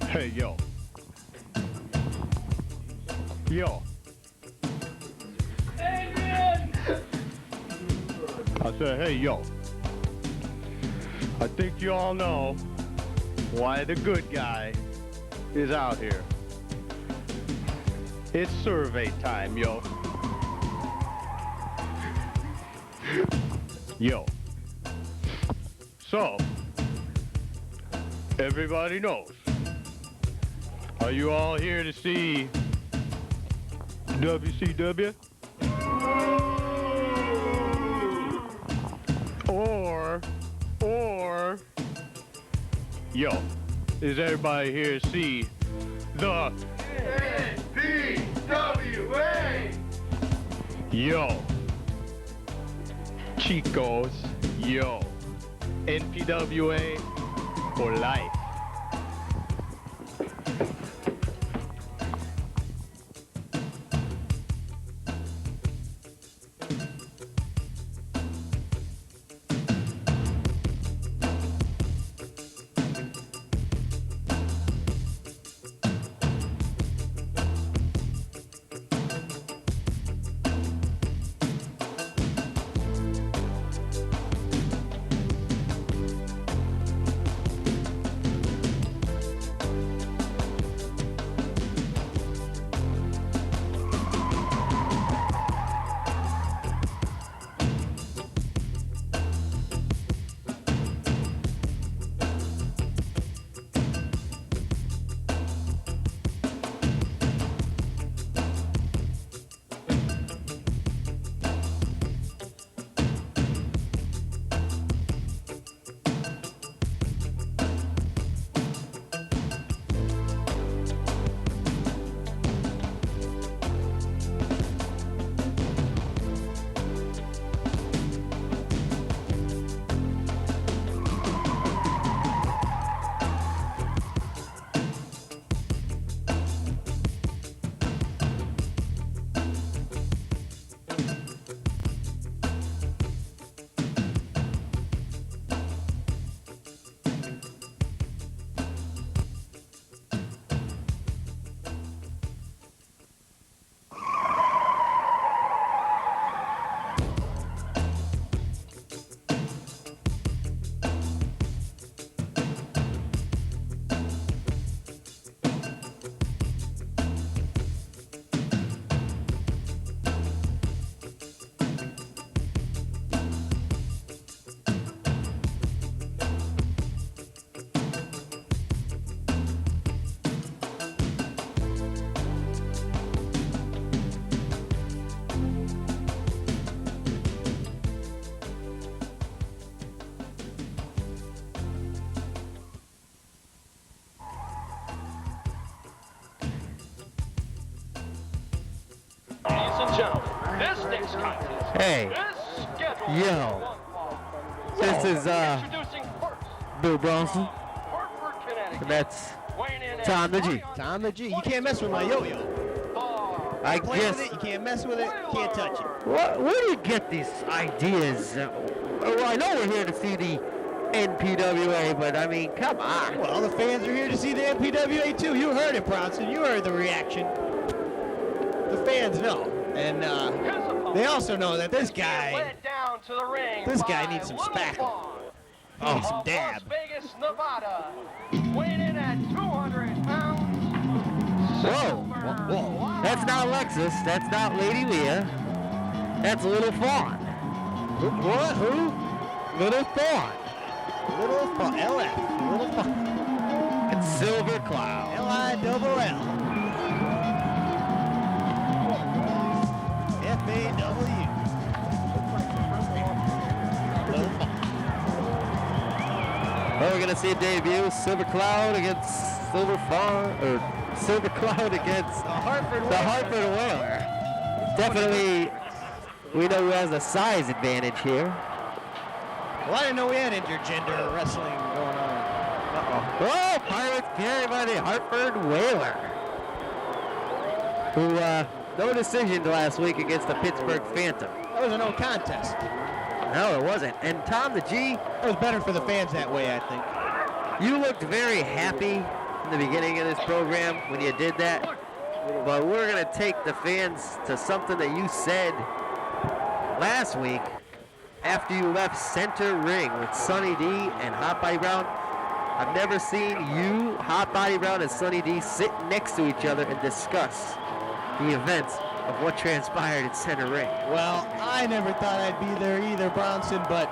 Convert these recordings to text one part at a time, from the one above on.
Hey, yo. Yo. Adrian! I said, hey, yo. I think you all know why the good guy is out here. It's survey time, yo. Yo. So, everybody knows. Are you all here to see WCW? Or, yo, is everybody here to see the NPWA? Yo, Chicos, yo, NPWA for life. Hey, yo, this is Bill Bronson, and that's Tom the G. Tom the G. You can't mess with my yo-yo. I Play guess. with it, you can't mess with it, can't touch it. Where do you get these ideas? Well, I know we're here to see the NPWA, but I mean, come on. Well, the fans are here to see the NPWA too. You heard it, Bronson. You heard the reaction. The fans know. And they also know that this guy needs some spackle. He needs some dab. Vegas, Nevada, weighing in at 200 pounds. Whoa. That's not Alexis. That's not Lady Leah. That's Little Fawn. What? Who? Little Fawn. Little Fawn. LF. Little Fawn. And Silver Cloud. LILL. FAW. Well, we're going to see a debut. Silver Cloud against Silver Fawn, or Silver Cloud against The Hartford Whaler. Definitely, we know who has the size advantage here. Well, I didn't know we had intergender wrestling going on. Uh-oh. Oh, Pirates carried by the Hartford Whaler, who no decisions last week against the Pittsburgh Phantom. That was a no contest. No, it wasn't. And Tom the G, It was better for the fans that way, I think. you looked very happy in the beginning of this program when you did that, but we're going to take the fans to something that you said last week after you left center ring with Sonny D and Hot Body Brown. I've never seen you, Hot Body Brown, and Sonny D sit next to each other and discuss the events of what transpired in center ring. Well, I never thought I'd be there either, Bronson, but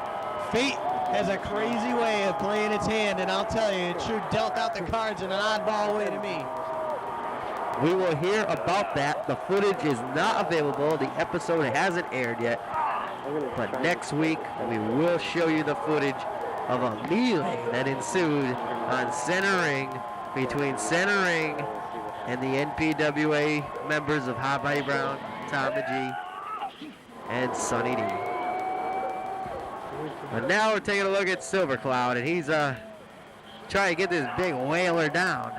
fate has a crazy way of playing its hand, and I'll tell you, it sure dealt out the cards in an oddball way to me. We will hear about that. The footage is not available. The episode hasn't aired yet. But next week, we will show you the footage of a melee that ensued on center ring between center ring and the NPWA members of Hot Body Brown, Tom the G, and Sonny D. But now we're taking a look at Silver Cloud, and he's trying to get this big whaler down.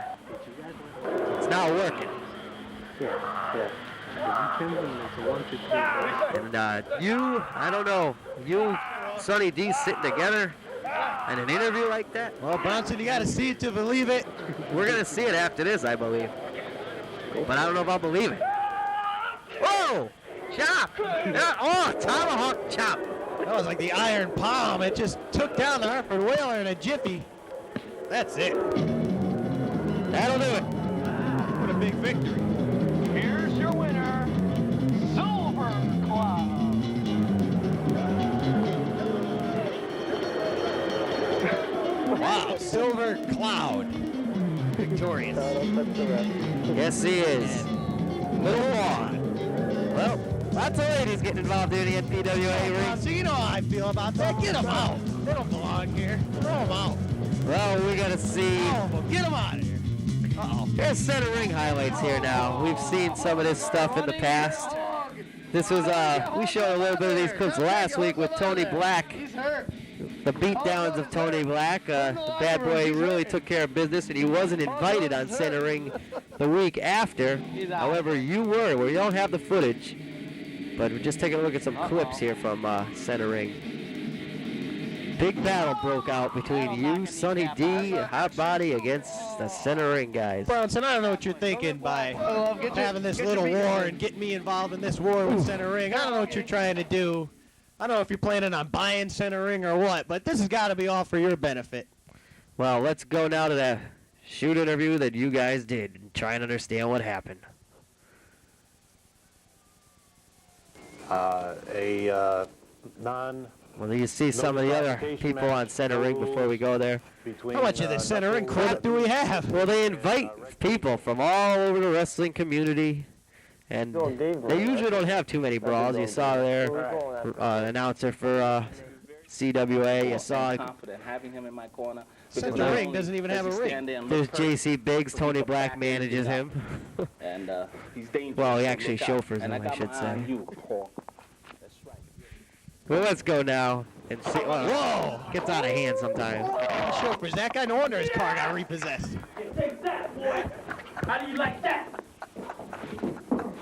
It's not working. And you, I don't know, you, Sonny D, sitting together in an interview like that? Well, Bronson, you got to see it to believe it. We're going to see it after this, I believe. But I don't know if I'll believe it. Whoa! Chop! Oh, tomahawk chop. That was like the iron palm. It just took down the Hartford Whaler in a jiffy. That's it. That'll do it. What a big victory. Here's your winner, Silver Cloud. Wow, Silver Cloud. Victorious. Yes, he is. Little Fawn. Well, lots of ladies getting involved in the NPWA ring. So you know how I feel about that. Get them out. They don't belong here. Throw them out. Well, we got to see. Get them out of here. Uh-oh. There's center ring highlights here now. We've seen some of this stuff in the past. This was, we showed a little bit of these clips last week with Tony Black. The beatdowns of Tony Black. The bad boy really took care of business, and he wasn't invited on center ring the week after. However, you were, where you don't have the footage. But we're just taking a look at some clips here from center ring. Big battle broke out between you, Sonny D, and Hot Body against the center ring guys. Bronson, I don't know what you're thinking by having this little war and getting me involved in this war with center ring. I don't know what you're trying to do. I don't know if you're planning on buying center ring or what, but this has got to be all for your benefit. Well, let's go now to that shoot interview that you guys did and try and understand what happened. Well, you see some of the other people on center ring before we go there. How much of this center ring crap do we have? Well, they invite people from all over the wrestling community, and they usually don't have too many brawls. You saw there, announcer for CWA. You saw. Having him in my corner. Center ring doesn't even have a ring. There's JC Biggs. Tony Black manages him. And he's dangerous. Well, he actually chauffeurs him, I should say. Well, let's go now and see. Whoa! Gets out of hand sometimes. Chauffeurs, that guy, no wonder his car got repossessed. Take that, boy. How do you like that?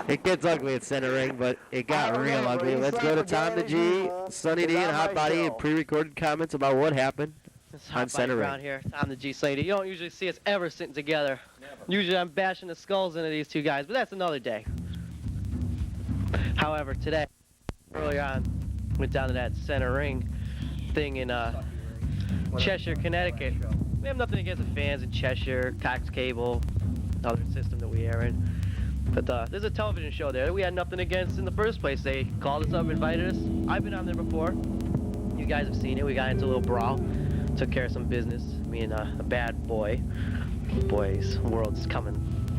It gets ugly at center ring, but it got real ugly. Let's go to Tom the G, Sonny D, and Hot Body, and pre-recorded comments about what happened on center ring. Here, Tom the G, Sonny D. You don't usually see us ever sitting together. Never. Usually I'm bashing the skulls into these two guys, but that's another day. However, today, earlier on, went down to that center ring thing in Cheshire, Connecticut. We have nothing against the fans in Cheshire, Cox Cable, other system that we air in. But there's a television show there that we had nothing against in the first place. They called us up, invited us. I've been on there before. You guys have seen it. We got into a little brawl, took care of some business. Me and a bad boy. Boy's world's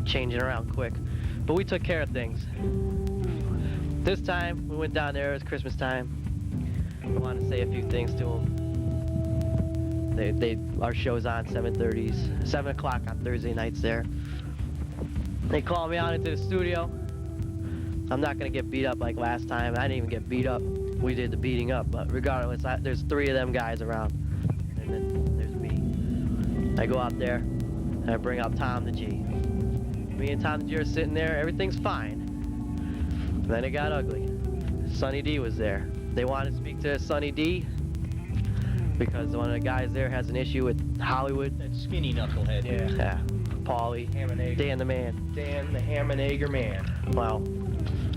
changing around quick. But we took care of things. This time, we went down there. It was Christmas time. I wanted to say a few things to them. Our show's on 7 o'clock on Thursday nights there. They called me out into the studio. I'm not gonna get beat up like last time. I didn't even get beat up. We did the beating up, but regardless, there's 3 of them guys around, and then there's me. I go out there, and I bring out Tom the G. Me and Tom the G are sitting there. Everything's fine. And then it got ugly. Sonny D was there. They wanted to speak to Sonny D because one of the guys there has an issue with Hollywood. That skinny knucklehead. Yeah. Paulie, Dan the Man. Dan the Ham and Egger Man. Well,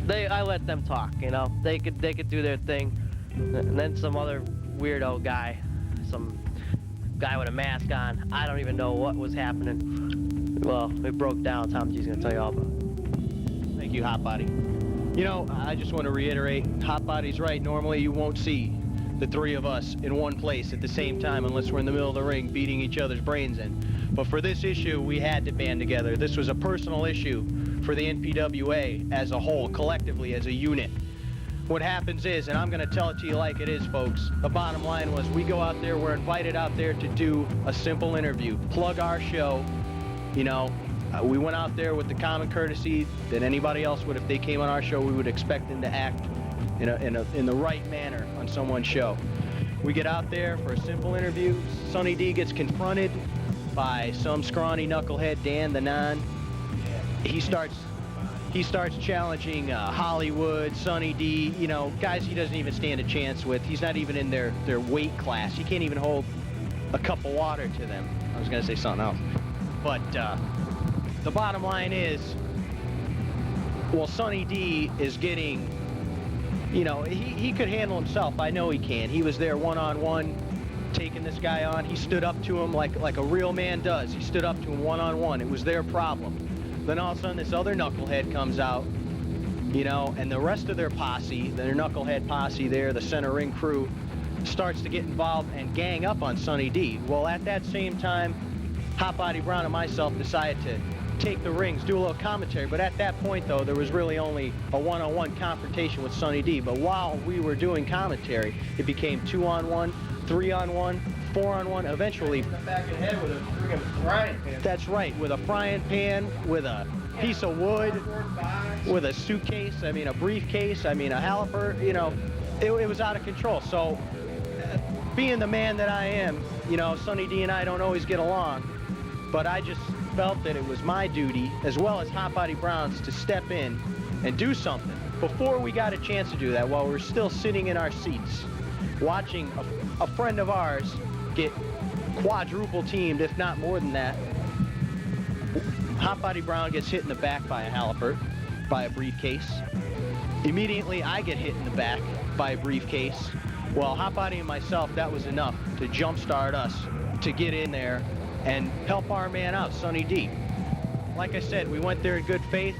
I let them talk, you know. They could do their thing. And then some other weirdo guy, some guy with a mask on. I don't even know what was happening. Well, it broke down. Tom G's gonna tell you all about it. Thank you, Hot Body. You know, I just want to reiterate, Hot Body's right. Normally you won't see the three of us in one place at the same time unless we're in the middle of the ring beating each other's brains in. But for this issue, we had to band together. This was a personal issue for the NPWA as a whole, collectively, as a unit. What happens is, and I'm going to tell it to you like it is, folks, the bottom line was we go out there, we're invited out there to do a simple interview, plug our show. You know, we went out there with the common courtesy that anybody else would. If they came on our show, we would expect them to act in the right manner on someone's show. We get out there for a simple interview. Sonny D gets confronted by some scrawny knucklehead, Dan the Non. He starts challenging Hollywood, Sonny D, you know, guys he doesn't even stand a chance with. He's not even in their weight class. He can't even hold a cup of water to them. I was gonna say something else. But the bottom line is, well, Sonny D is getting, you know, he could handle himself. I know he can. He was there one-on-one, taking this guy on. He stood up to him like a real man does. He stood up to him one-on-one. It was their problem. Then all of a sudden this other knucklehead comes out, you know, and the rest of their posse, their knucklehead posse there, the center ring crew, starts to get involved and gang up on Sonny D. Well, at that same time, Hot Body Brown and myself decided to take the rings, do a little commentary. But at that point, though, there was really only a one-on-one confrontation with Sonny D. But while we were doing commentary, it became 2-on-1, 3-on-1, 4-on-1, eventually. Back in head with a freaking frying pan. That's right, with a frying pan, with a piece of wood, with a suitcase, I mean a briefcase, I mean a Halliburton, you know, it was out of control. So, being the man that I am, you know, Sonny D and I don't always get along, but I just felt that it was my duty, as well as Hot Body Brown's, to step in and do something. Before we got a chance to do that, while we're still sitting in our seats, watching a friend of ours get quadruple teamed, if not more than that, Hot Body Brown gets hit in the back by a Halliburton, by a briefcase. Immediately, I get hit in the back by a briefcase. Well, Hot Body and myself, that was enough to jumpstart us to get in there and help our man out, Sonny D. Like I said, we went there in good faith.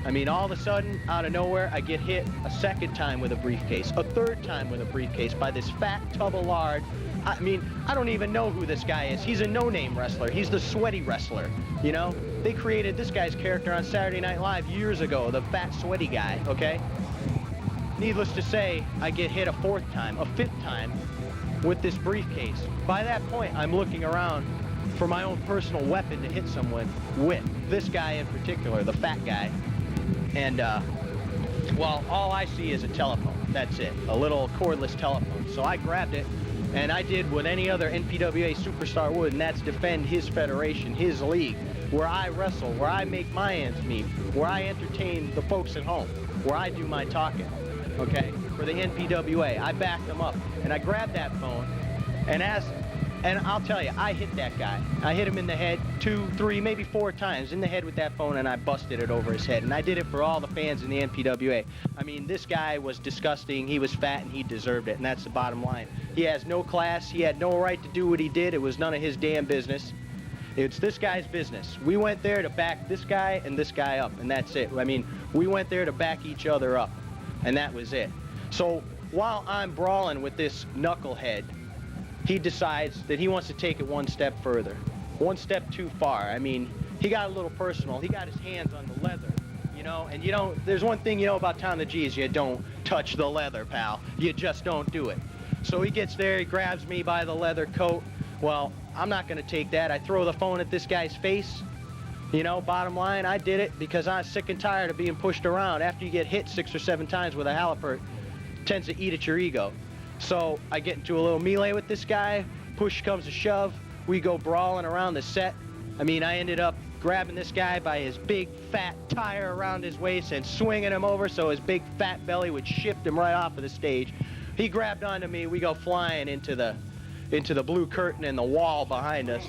I mean, all of a sudden, out of nowhere, I get hit a second time with a briefcase, a third time with a briefcase by this fat tub of lard. I mean, I don't even know who this guy is. He's a no-name wrestler. He's the sweaty wrestler, you know? They created this guy's character on Saturday Night Live years ago, the fat, sweaty guy, okay? Needless to say, I get hit a fourth time, a fifth time with this briefcase. By that point, I'm looking around for my own personal weapon to hit someone with. This guy in particular, the fat guy. And, well, all I see is a telephone. That's it, a little cordless telephone. So I grabbed it, and I did what any other NPWA superstar would, and that's defend his federation, his league, where I wrestle, where I make my ends meet, where I entertain the folks at home, where I do my talking, okay? For the NPWA, I backed them up, and I grabbed that phone, and I'll tell you, I hit that guy. I hit him in the head 2, 3, maybe 4 times in the head with that phone, and I busted it over his head. And I did it for all the fans in the NPWA. I mean, this guy was disgusting. He was fat, and he deserved it, and that's the bottom line. He has no class. He had no right to do what he did. It was none of his damn business. It's this guy's business. We went there to back this guy and this guy up, and that's it. I mean, we went there to back each other up, and that was it. So while I'm brawling with this knucklehead, he decides that he wants to take it one step further, one step too far. I mean, he got a little personal. He got his hands on the leather, you know, and you don't, there's one thing you know about Tom the G is you don't touch the leather, pal. You just don't do it. So he gets there, he grabs me by the leather coat. Well, I'm not going to take that. I throw the phone at this guy's face. You know, bottom line, I did it because I'm sick and tired of being pushed around. After you get hit 6 or 7 times with a Halliburton, it tends to eat at your ego. So I get into a little melee with this guy, push comes to shove, we go brawling around the set. I mean, I ended up grabbing this guy by his big fat tire around his waist and swinging him over so his big fat belly would shift him right off of the stage. He grabbed onto me, we go flying into the blue curtain and the wall behind us.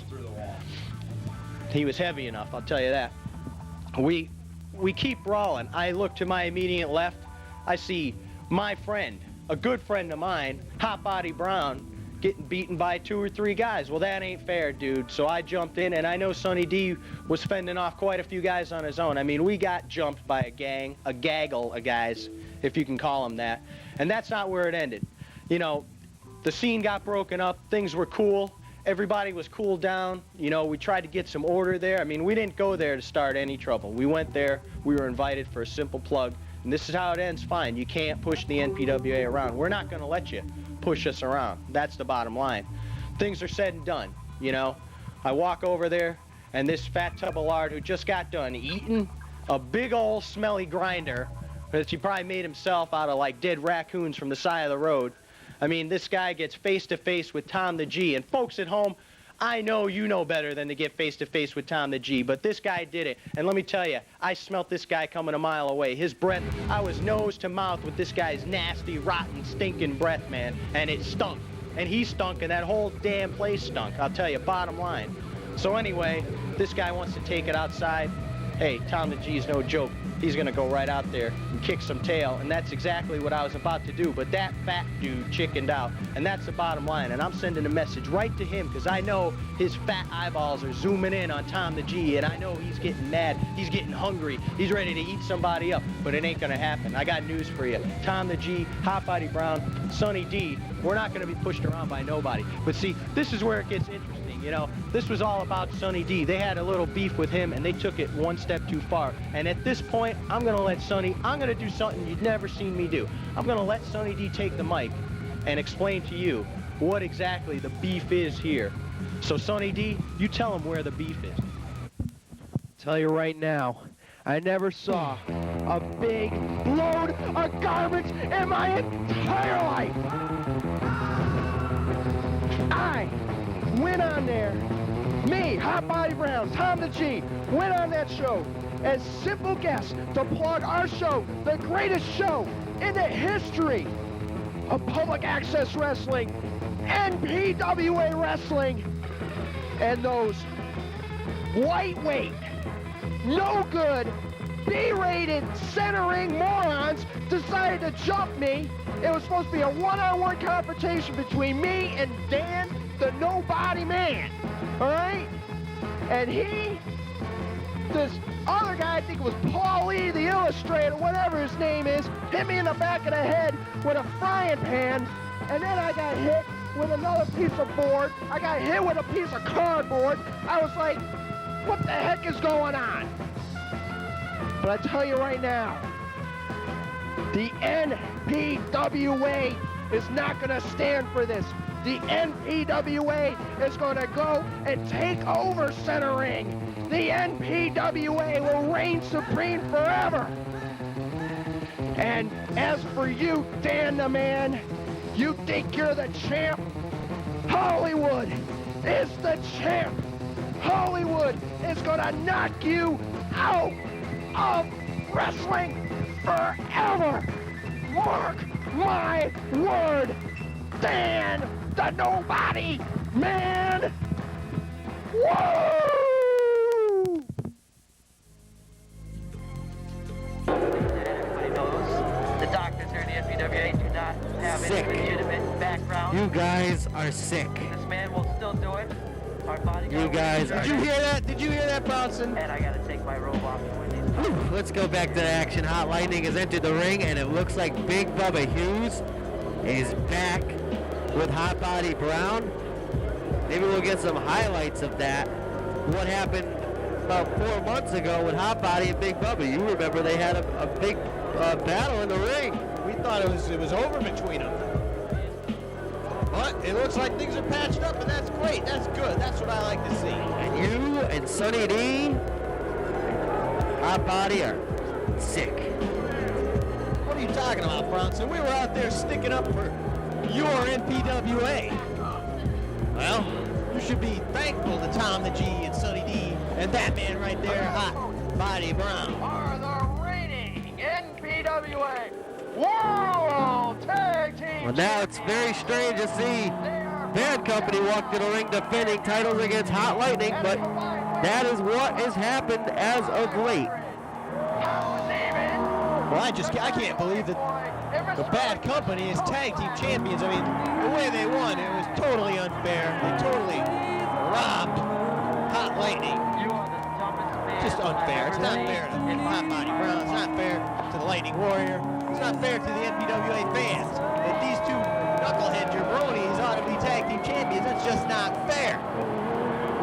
He was heavy enough, I'll tell you that. We keep brawling. I look to my immediate left. I see my friend, a good friend of mine, Hot Body Brown, getting beaten by 2 or 3 guys. Well, that ain't fair, dude. So I jumped in, and I know Sonny D was fending off quite a few guys on his own. I mean, we got jumped by a gaggle of guys, if you can call them that. And that's not where it ended. You know, the scene got broken up. Things were cool. Everybody was cooled down. You know, we tried to get some order there. I mean, we didn't go there to start any trouble. We went there. We were invited for a simple plug. And this is how it ends. Fine. You can't push the NPWA around. We're not going to let you push us around. That's the bottom line. Things are said and done, you know. I walk over there, and this fat tub of lard who just got done eating a big old smelly grinder that he probably made himself out of like dead raccoons from the side of the road. I mean, this guy gets face-to-face with Tom the G. And folks at home, I know you know better than to get face-to-face with Tom the G, but this guy did it. And let me tell you, I smelt this guy coming a mile away. His breath, I was nose to mouth with this guy's nasty, rotten, stinking breath, man. And it stunk. And he stunk, and that whole damn place stunk. I'll tell you, bottom line. So anyway, this guy wants to take it outside. Hey, Tom the G's no joke. He's going to go right out there and kick some tail, and that's exactly what I was about to do. But that fat dude chickened out, and that's the bottom line. And I'm sending a message right to him because I know his fat eyeballs are zooming in on Tom the G, and I know he's getting mad. He's getting hungry. He's ready to eat somebody up, but it ain't going to happen. I got news for you. Tom the G, Hot Body Brown, Sonny D, we're not going to be pushed around by nobody. But see, this is where it gets interesting. You know, this was all about Sonny D. They had a little beef with him, and they took it one step too far. And at this point, I'm going to let Sonny, I'm going to do something you've never seen me do. I'm going to let Sonny D take the mic and explain to you what exactly the beef is here. So, Sonny D, you tell him where the beef is. Tell you right now, I never saw a big load of garbage in my entire life. I went on there, me, Hot Body Brown, Tom the G, went on that show as simple guests to plug our show, the greatest show in the history of public access wrestling, NPWA Wrestling, and those lightweight, no good, B-rated centering morons decided to jump me. It was supposed to be a one-on-one confrontation between me and Dan, the nobody man, all right? And this other guy, I think it was Paul Lee, the illustrator, whatever his name is, hit me in the back of the head with a frying pan, and then I got hit with another piece of board. I got hit with a piece of cardboard. I was like, what the heck is going on? But I tell you right now, the NPWA is not going to stand for this. The NPWA is going to go and take over Center Ring. The NPWA will reign supreme forever. And as for you, Dan the Man, you think you're the champ? Hollywood is the champ. Hollywood is going to knock you out of wrestling forever. Mark my word, Dan the Nobody Man. Woo! Everybody knows the doctors here in the NPWA do not have Sick. any legitimate background. You guys are sick. This man will still do it. Our bodyguard. You guys are. Did you hear that? Did you hear that, Bronson? And I gotta take my robe off to win these. Let's go back to the action. Hot Lightning has entered the ring, and it looks like Big Bubba Hughes is back with Hot Body Brown. Maybe we'll get some highlights of that. What happened about 4 months ago with Hot Body and Big Bubba? You remember they had a big battle in the ring. We thought it was over between them. But it looks like things are patched up, and that's great. That's good. That's what I like to see. And you and Sonny D, Hot Body, are sick. What are you talking about, Bronson? We were out there sticking up for your NPWA. Well, you should be thankful to Tom the G and Sonny D and that man right there, Hot Body Brown. Are the reigning NPWA World Tag Team. Well, now it's very strange to see They are Bad Company walked to the ring defending titles against Hot Lightning, but that is what has happened as of late. Well, I can't believe that the Bad Company is tag team champions. I mean, the way they won, it was totally unfair. They totally robbed Hot Lightning. Just unfair. It's not fair to Hot Body Brown. It's not fair to the Lightning Warrior. It's not fair to the NPWA fans that these two knucklehead jabronis ought to be tag team champions. That's just not fair.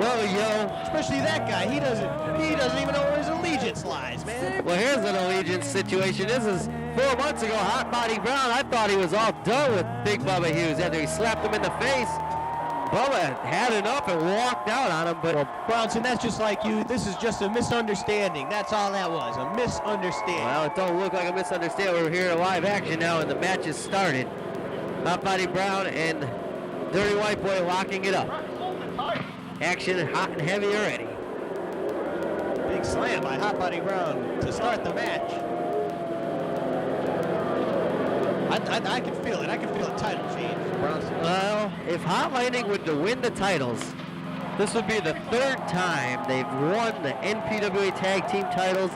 Well, yo, especially that guy. He doesn't even know where his allegiance lies, man. Well, here's an allegiance situation. This is 4 months ago. Hot Body Brown, I thought he was all done with Big Bubba Hughes after he slapped him in the face. Bubba had enough and walked out on him, but... Well, Bronson, that's just like you. This is just a misunderstanding. That's all that was, a misunderstanding. Well, it don't look like a misunderstanding. We're here in live action now, and the match has started. Hot Body Brown and Dirty White Boy locking it up. Action hot and heavy already. Big slam by Hot Body Brown to start the match. I can feel it. I can feel a title change for Bronson. Well, if Hot Lightning were to win the titles, this would be the third time they've won the NPWA Tag Team titles.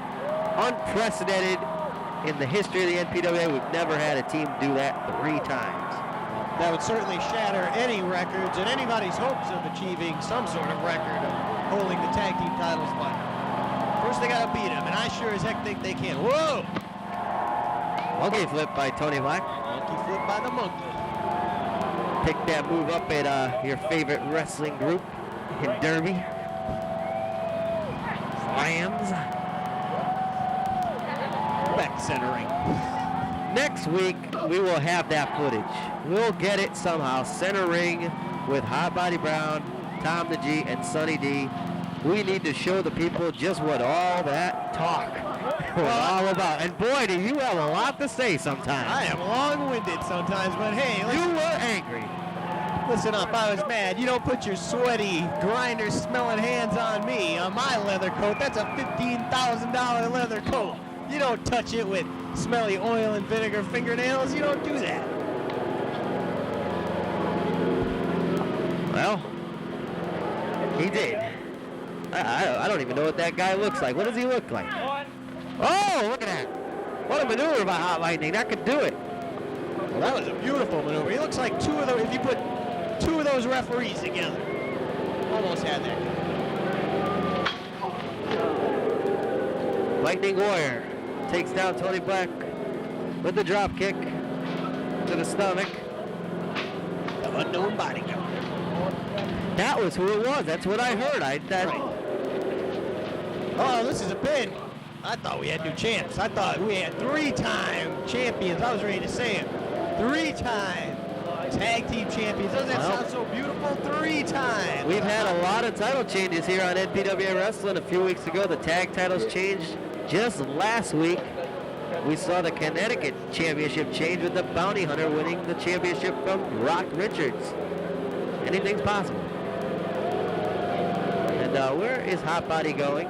Unprecedented in the history of the NPWA. We've never had a team do that 3 times. That would certainly shatter any records and anybody's hopes of achieving some sort of record of holding the tag team titles. But first they got to beat them, and I sure as heck think they can. Whoa! Monkey flip by Tony Black. Monkey flip by the monkey. Pick that move up at your favorite wrestling group in Derby. Slams. Back centering. Next week, we will have that footage. We'll get it somehow. Center ring with Hot Body Brown, Tom the G, and Sonny D. We need to show the people just what all that talk was all about. And boy, do you have a lot to say sometimes. I am long-winded sometimes, but hey. You were angry. Listen up, I was mad. You don't put your sweaty, grinder-smelling hands on me, on my leather coat. That's a $15,000 leather coat. You don't touch it with smelly oil and vinegar fingernails. You don't do that. Well, he did. I don't even know what that guy looks like. What does he look like? Oh, look at that. What a maneuver by Hot Lightning. That could do it. Well, that was a beautiful maneuver. He looks like two of those, if you put 2 of those referees together. Almost had that. Lightning Warrior takes down Tony Black with the drop kick to the stomach. The unknown bodyguard. That was who it was. That's what I heard. Oh, this is a pin. I thought we had new champs. I thought we had 3-time champions. I was ready to say it. 3-time tag team champions. Doesn't that sound so beautiful? 3 times. We've had a lot of title changes here on NPWA Wrestling. A few weeks ago, the tag titles changed. Just last week, we saw the Connecticut Championship change with the Bounty Hunter winning the championship from Rock Richards. Anything's possible. And where is Hot Body going?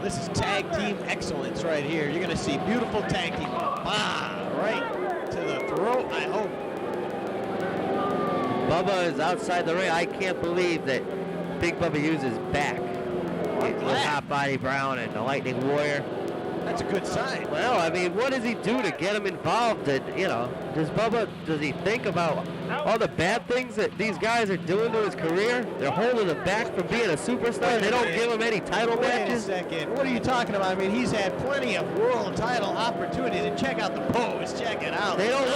This is tag team excellence right here. You're going to see beautiful tag team. Right to the throat, I hope. Bubba is outside the ring. I can't believe that Big Bubba Hughes is back with Hot Body Brown and the Lightning Warrior. That's a good sign. Well, I mean, what does he do to get him involved? Does he think about all the bad things that these guys are doing to his career? They're holding him back from being a superstar. They don't give him any title matches. Wait a second. What are you talking about? I mean, he's had plenty of world title opportunities. And check out the pose. Check it out. They don't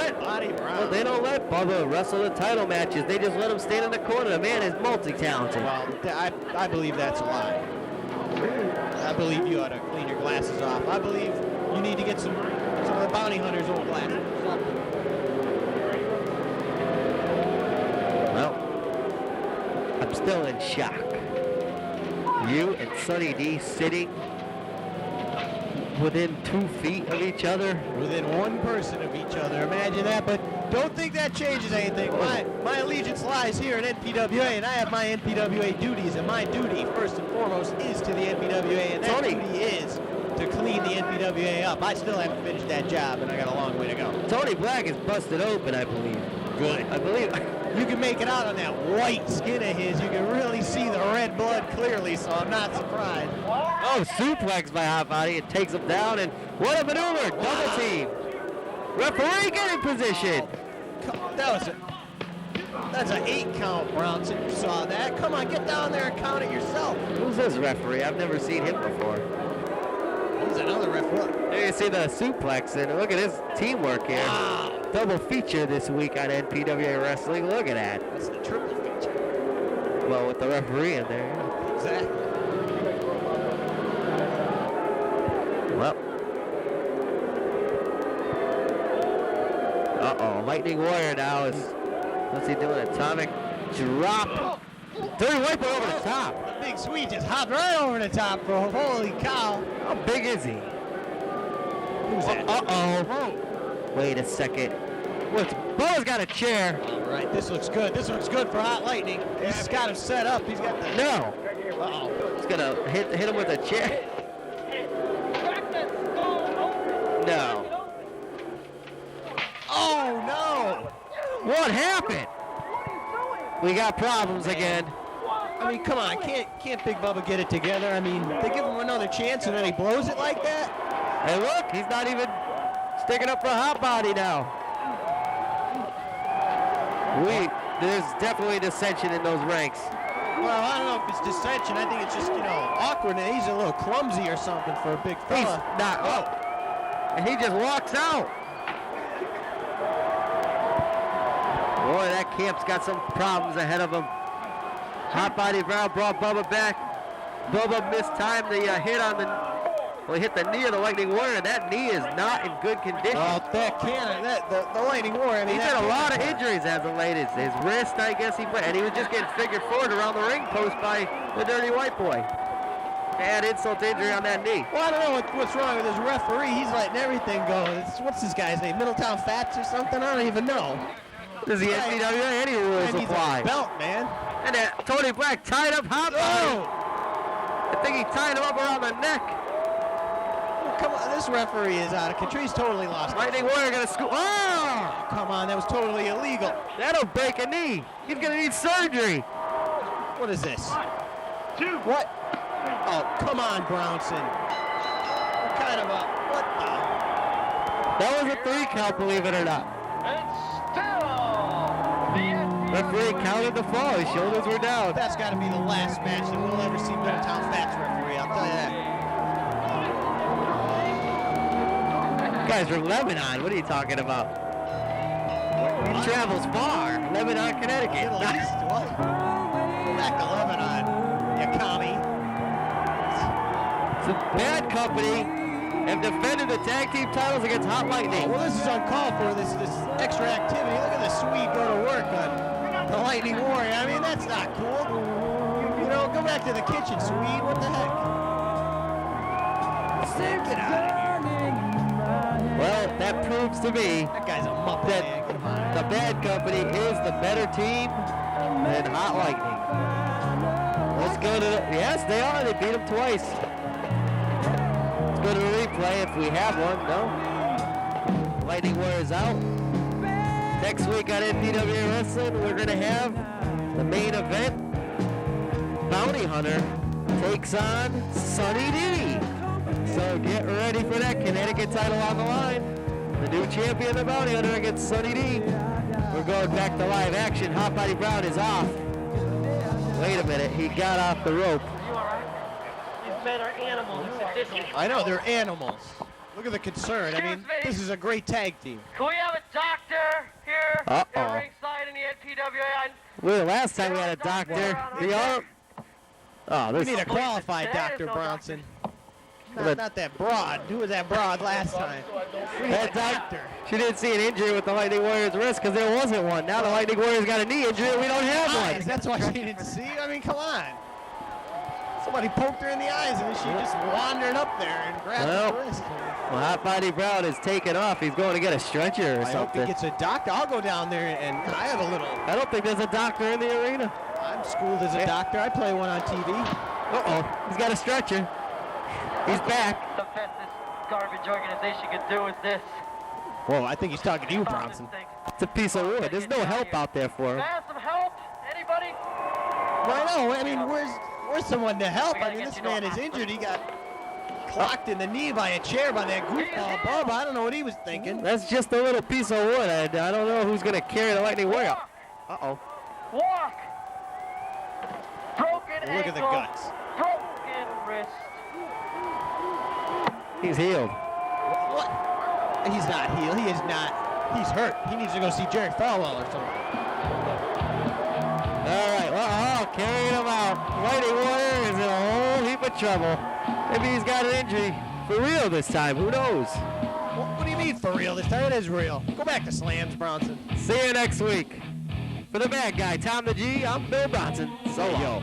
let Bubba wrestle the title matches. They just let him stand in the corner. The man is multi-talented. Well, I believe that's a lie. I believe you ought to clean your glasses off. I believe you need to get some of the Bounty Hunter's old glasses. Well, I'm still in shock. You and Sonny D sitting within 2 feet of each other. Within 1 person of each other. Imagine that, but don't think that changes anything. My allegiance lies here at NPWA, and I have my NPWA duties, and my duty, first and foremost, is to the NPWA, and that duty is to clean the NPWA up. I still haven't finished that job, and I got a long way to go. Tony Black is busted open, I believe. Good. I believe You can make it out on that white skin of his. You can really see the red blood clearly, so I'm not surprised. Oh, suplex by Hot Body. It takes him down, and what a maneuver. Double team. Referee getting position. That's an 8 count, Bronson. You saw that. Come on, get down there and count it yourself. Who's this referee? I've never seen him before. He's another referee. There you see the suplex, and look at his teamwork here. Wow. Double feature this week on NPWA Wrestling. Look at that. That's the triple feature. Well, with the referee in there. Exactly. Well. Uh-oh. Lightning Warrior now is, what's he doing? Atomic drop. Dirty wiper over the top. The big Swede just hopped right over the top, bro. Holy cow. How big is he? Who's that? Uh-oh. Wait a second. Bubba's got a chair. All right, this looks good. This looks good for Hot Lightning. He's got him set up. He's got the... No. Uh-oh. He's going to hit him with a chair. No. Oh, no. What happened? We got problems again. I mean, come on. Can't Big Bubba get it together? I mean, they give him another chance and then he blows it like that? Hey, look. He's not even sticking up for Hot Body now. There's definitely dissension in those ranks. Well, I don't know if it's dissension. I think it's just, awkward. And he's a little clumsy or something for a big fella. He's not. Oh. And he just walks out. Boy, that camp's got some problems ahead of him. Hot Body Brown brought Bubba back. Bubba mistimed the hit on the... Well, he hit the knee of the Lightning Warrior, and that knee is not in good condition. Well, the Lightning Warrior, I mean... He's had a lot of injuries as of late. His wrist, I guess he put... And he was just getting figured forward around the ring post by the Dirty White Boy. Bad insult to injury on that knee. Well, I don't know what's wrong with his referee. He's letting everything go. What's this guy's name? Middletown Fats or something? I don't even know. Does the NPWA any rules apply? Belt, man. And Tony Black tied up Hot Body. I think he tied him up around the neck. Oh, come on, this referee is out of control. He's totally lost. Lightning Warrior gonna scoop. Oh! Come on, that was totally illegal. That'll break a knee. He's gonna need surgery. What is this? What? Oh, come on, Brownson. What kind of a... What the... That was a 3 count, believe it or not. Referee counted the fall. His shoulders were down. That's got to be the last match that we'll ever see Middletown Fats referee, I'll tell you that. Guys from Lebanon, what are you talking about? He travels far. Lebanon, Connecticut. Middle East, what? Go back to Lebanon, you commie. It's a bad company. Have defended the tag team titles against Hot Lightning. Well, this is uncalled for, this extra activity. Look at the Swede go to work on the Lightning Warrior. I mean, that's not cool. Go back to the kitchen, Swede. What the heck? Get out of here. Well, that proves to me That guy's a muppet, that man. Come on. the bad company is the better team than Hot Lightning. Let's go to the... Yes, they are. They beat them twice. Let's go to the replay if we have one. No. Lightning Warriors out. Next week on NPWA Wrestling, we're going to have the main event. Bounty Hunter takes on Sunny D. So get ready for that Connecticut title on the line. The new champion, the Bounty Hunter, against Sunny D. We're going back to live action. Hot Body Brown is off. Wait a minute, he got off the rope. These men are animals. It's sadistic. I know, they're animals. Look at the concern. I mean, this is a great tag team. Can we have a doctor here Uh-oh. at ringside in the NPWA? Well, last time we had a doctor. We need a qualified doctor, Bronson. Not that broad. Who was that broad last time? We need a doctor. She didn't see an injury with the Lightning Warriors' wrist because there wasn't one. Now the Lightning Warriors got a knee injury and we don't have one. That's why she didn't see. I mean, come on. Somebody poked her in the eyes and she just wandered up there and grabbed the wrist. Well, Hot Body Brown is taking off. He's going to get a stretcher or I hope something. he gets a doctor. I'll go down there and I have a little... I don't think there's a doctor in the arena. I'm schooled as a doctor. I play one on TV. Uh-oh. He's got a stretcher. He's back. The best this garbage organization could do is this. Whoa, I think he's talking to you, Bronson. It's a piece of wood. There's no help out there for him. Fast I know. I mean, where's someone to help? I mean, this man is injured. He got clocked in the knee by a chair by that goofball Bubba. I don't know what he was thinking. That's just a little piece of wood. I don't know who's going to carry the Lightning Warrior. Uh-oh. Walk. Broken Look at the guts. Broken wrist. He's healed. What? He's not healed. He is not. He's hurt. He needs to go see Jerry Falwell or something. All right. Uh-oh. Carrying him out. Lightning Warrior is in a whole heap of trouble. Maybe he's got an injury for real this time. Who knows? What do you mean for real? This time it is real. Go back to slams, Bronson. See you next week. For the bad guy, Tom the G, I'm Bill Bronson. So long.